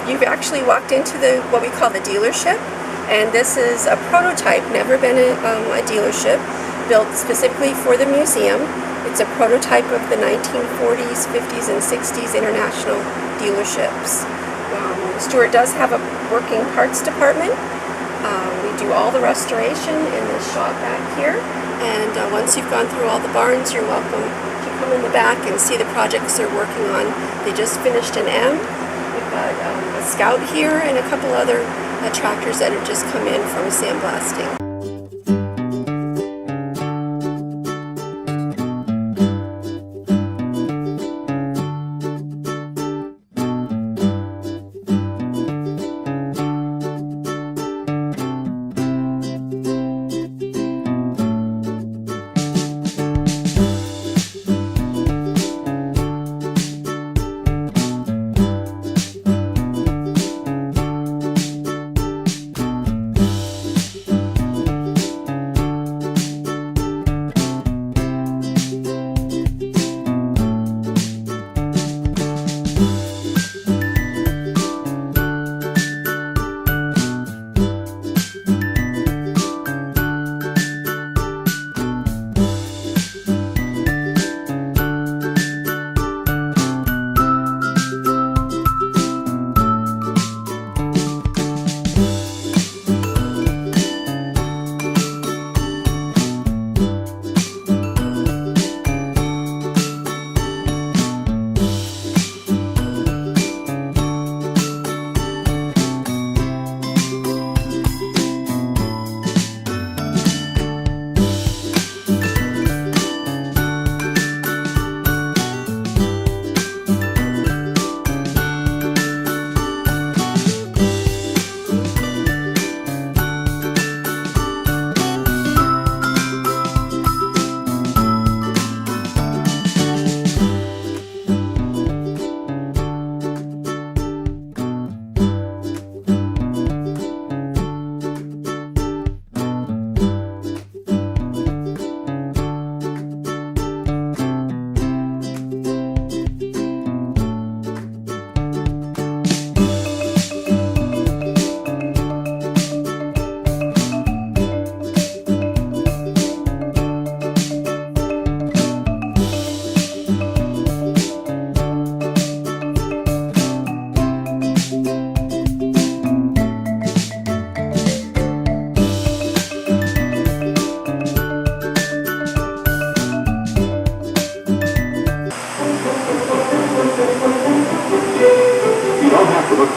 You've actually walked into what we call the dealership, and this is a prototype, never been a dealership, built specifically for the museum. It's a prototype of the 1940s, 50s, and 60s international dealerships. Stuart does have a working parts department. We do all the restoration in this shop back here, and once you've gone through all the barns, you're welcome to come in the back and see the projects they're working on. They just finished an M. We've got a Scout here and a couple other tractors that have just come in from sandblasting.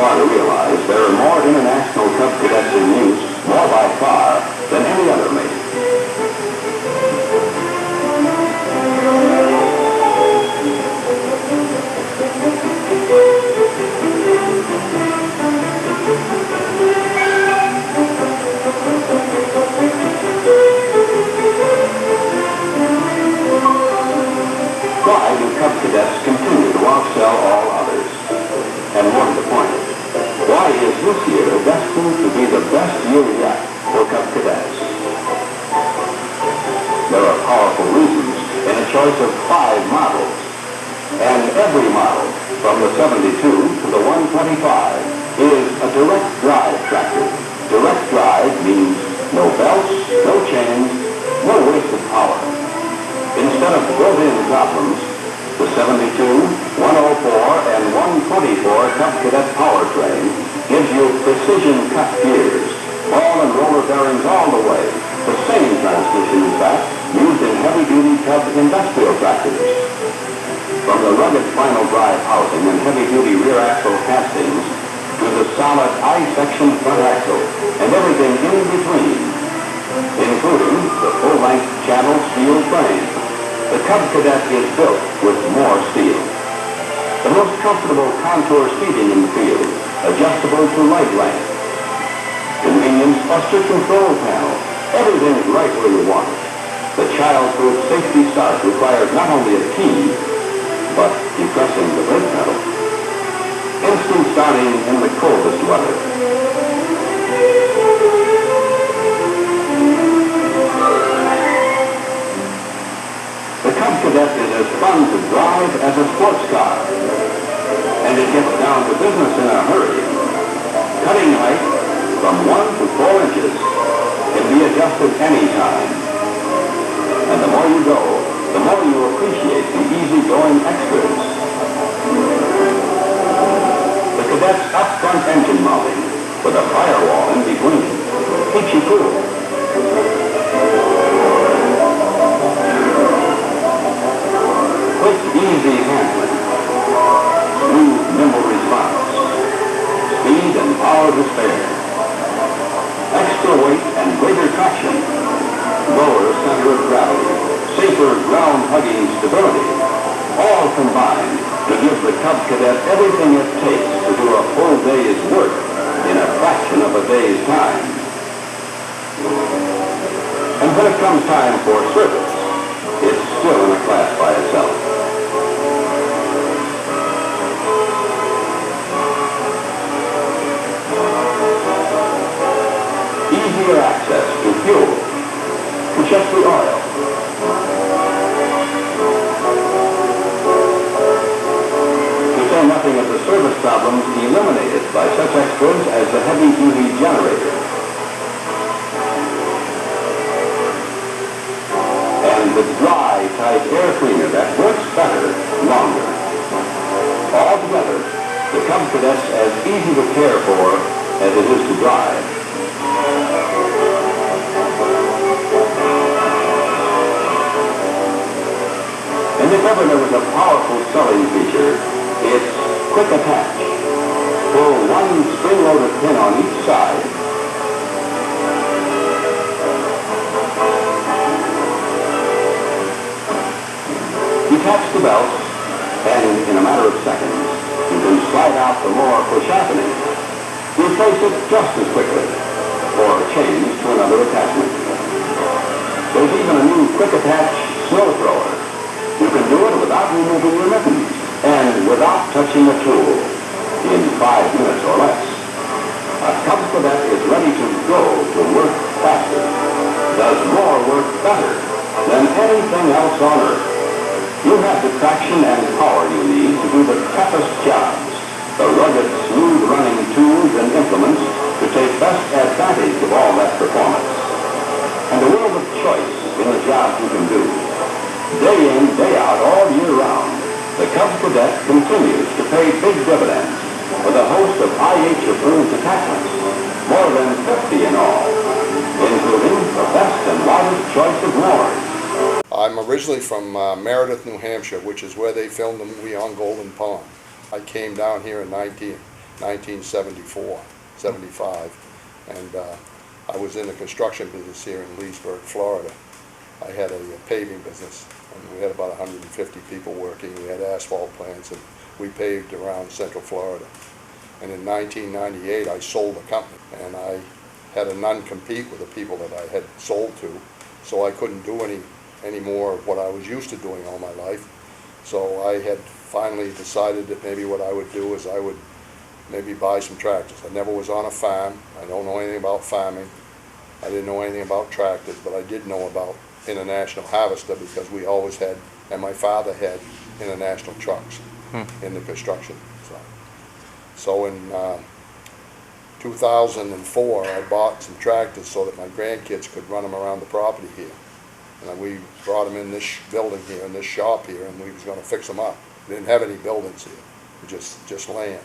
To realize there are more international Cub Cadets in use, more by far, than any other make. Why do Cub Cadets continue to outsell all others? And more to the point, why is this year destined to be the best year yet for Cub Cadets? There are powerful reasons in a choice of 5 models. And every model, from the 72 to the 125, is a direct drive tractor. Direct drive means no belts, no chains, no wasted power. Instead of built-in problems, the 72, 104, and 124 Cub Cadet powertrain gives you precision cut gears, ball and roller bearings all the way, the same transmission, in fact, used in heavy-duty Cub industrial tractors. From the rugged final drive housing and heavy-duty rear axle castings to the solid I-section front axle and everything in between, including the full-length channel steel frame. The Cub Cadet is built with more steel. The most comfortable contour seating in the field, adjustable to light length. Convenience cluster control panel. Everything's right where you want it. The child-proof safety start requires not only a key, but depressing the brake pedal. Instant starting in the coldest weather. The Cub Cadet is as fun to drive as a sports car. And it gets down to business in a adjusted any time. And the more you go, the more you appreciate the easy-going extras. The Cadet's up-front engine mounting with a firewall in between keeps you cool. Quick, easy handling. Smooth, nimble response. Speed and power to spare. Extra weight and greater traction. Lower center of gravity. Safer ground-hugging stability. All combined to give the Cub Cadet everything it takes to do a full day's work in a fraction of a day's time. And when it comes time for service, it's still in a class by itself. Easier access to fuel, to check the oil. To say nothing of the service problems eliminated by such extras as the heavy-duty generator. And the dry type air cleaner that works better, longer. Altogether, the Cub Cadet's as easy to care for as it is to drive. And if ever there was a powerful selling feature, it's quick attach. Pull one spring-loaded pin on each side. Detach the belts, and in a matter of seconds, you can slide out the more for sharpening. Replace it just as quickly, or change to another attachment. There's even a new quick attach snow thrower. You can do it without removing your mittens and without touching a tool in 5 minutes or less. A Cub Cadet is ready to go to work faster, does more work better than anything else on earth. You have the traction and power you need to do the toughest jobs, the rugged, smooth-running tools and implements to take best advantage of all that performance. And a world of choice in the jobs you can do. Day in, day out, all year round, the Cub Cadet continues to pay big dividends with a host of IH-approved attachments, more than 50 in all, including the best and largest choice of rollers. I'm originally from Meredith, New Hampshire, which is where they filmed the movie On Golden Pond. I came down here in 1974, 75, and I was in the construction business here in Leesburg, Florida. I had a paving business, and we had about 150 people working. We had asphalt plants, and we paved around Central Florida. And in 1998, I sold the company, and I had a non-compete with the people that I had sold to, so I couldn't do any more of what I was used to doing all my life. So I had finally decided that maybe what I would do is I would maybe buy some tractors. I never was on a farm. I don't know anything about farming. I didn't know anything about tractors, but I did know about International Harvester because we always had, and my father had, International trucks in the construction side. So in 2004, I bought some tractors so that my grandkids could run them around the property here. And we brought them in this building here, in this shop here, and we was going to fix them up. We didn't have any buildings here, just land.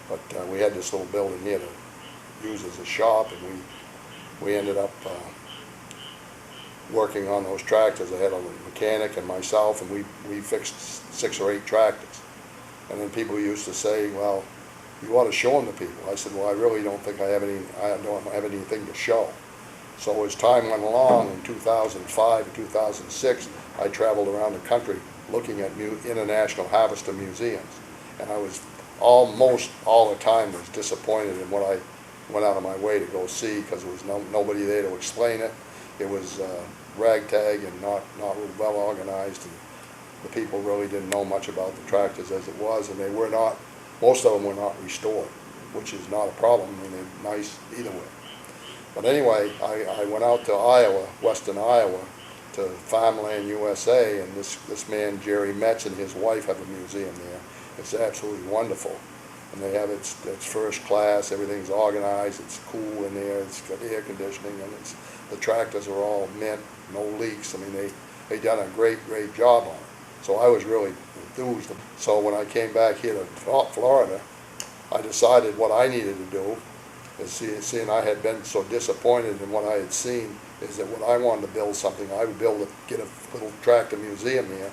But we had this little building here to use as a shop, and we ended up working on those tractors. I had a mechanic and myself, and we fixed 6 or 8 tractors. And then people used to say, well, you ought to show them to people. I said, well, I really don't think I don't have anything to show. So as time went along, in 2005 and 2006, I traveled around the country looking at International Harvester museums. And I was almost all the time was disappointed in what I went out of my way to go see, because there was nobody there to explain it. It was ragtag and not well organized, and the people really didn't know much about the tractors as it was, and they were not, most of them were not restored, which is not a problem. I mean, they're nice either way. But anyway, I went out to Iowa, western Iowa, to Farmall USA, and this man, Jerry Metz, and his wife have a museum there. It's absolutely wonderful. and they have it's first class. Everything's organized. It's cool in there. It's got air conditioning, and the tractors are all mint, no leaks. I mean, they done a great job on it. So I was really enthused. So when I came back here to Florida, I decided what I needed to do is seeing I had been so disappointed in what I had seen, is that what I wanted to build something, I would get a little tractor museum here,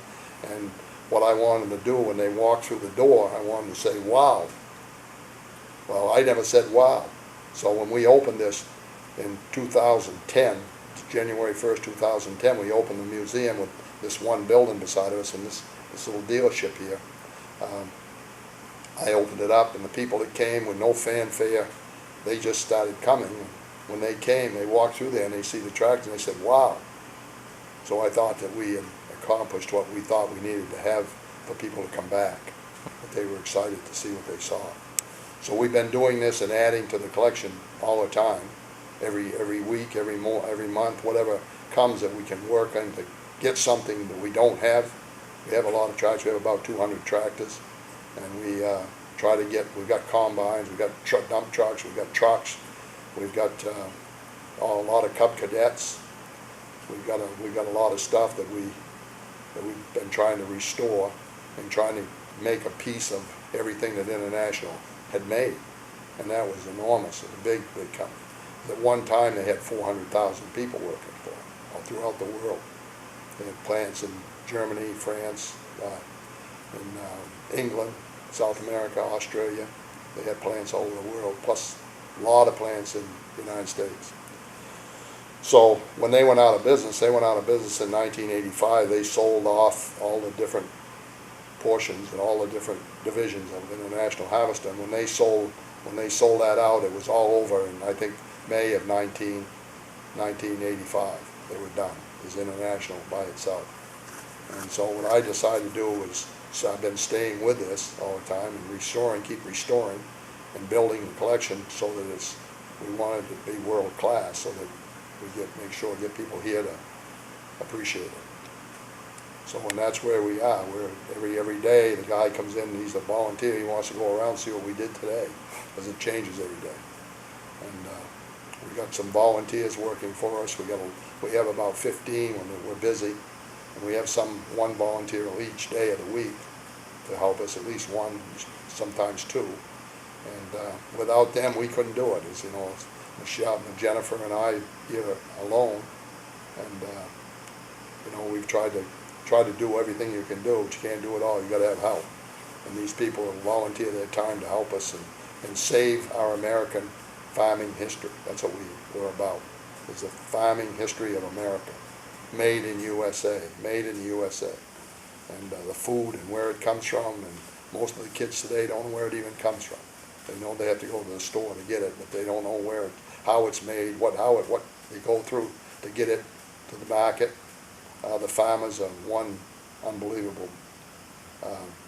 and what I wanted to do when they walked through the door, I wanted to say, wow. Well, I never said wow. So when we opened this in 2010, January 1st, 2010, we opened the museum with this one building beside us and this little dealership here. I opened it up, and the people that came with no fanfare, they just started coming. When they came, they walked through there and they see the tractor and they said, wow. So I thought that we had accomplished what we thought we needed to have for people to come back. But they were excited to see what they saw. So we've been doing this and adding to the collection all the time, every week, every month, whatever comes that we can work on to get something that we don't have. We have a lot of tractors. We have about 200 tractors, and we try to get. We've got combines, we've got dump trucks, we've got trucks, we've got a lot of Cub Cadets. We've got a lot of stuff that we've been trying to restore and trying to make a piece of everything that International had made, and that was enormous. It was a big company. At one time, they had 400,000 people working for them all throughout the world. They had plants in Germany, France, in England, South America, Australia. They had plants all over the world, plus a lot of plants in the United States. So when they went out of business, in 1985. They sold off all the different portions and all the different divisions of International Harvester. And when they sold that out, it was all over in, I think, May of 1985. They were done as International by itself. And so what I decided to do was, so I've been staying with this all the time and keep restoring and building the collection so that we wanted to be world class, so that we make sure get people here to appreciate it. So, and that's where we are. We're every day the guy comes in and he's a volunteer. He wants to go around and see what we did today, because it changes every day. And we got some volunteers working for us. We have about 15 when we're busy, and we have one volunteer each day of the week to help us, at least one, sometimes two. And without them, we couldn't do it. As you know, Michelle and Jennifer and I here alone, and we've tried to do everything you can do, but you can't do it all. You got to have help, and these people volunteer their time to help us and save our American farming history. That's what we're about. It's the farming history of America, made in USA, and the food and where it comes from. And most of the kids today don't know where it even comes from. They know they have to go to the store to get it, but they don't know how it's made, what they go through to get it to the market. The farmers are one unbelievable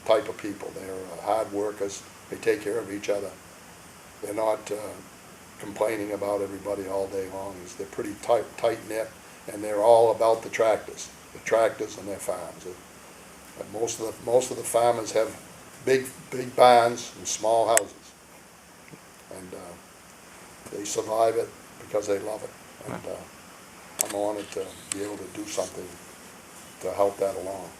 type of people. They're hard workers. They take care of each other. They're not complaining about everybody all day long. They're pretty tight-knit, and they're all about the tractors and their farms. Most of the farmers have big barns and small houses, and they survive it because they love it. And I'm honored to be able to do something to help that along.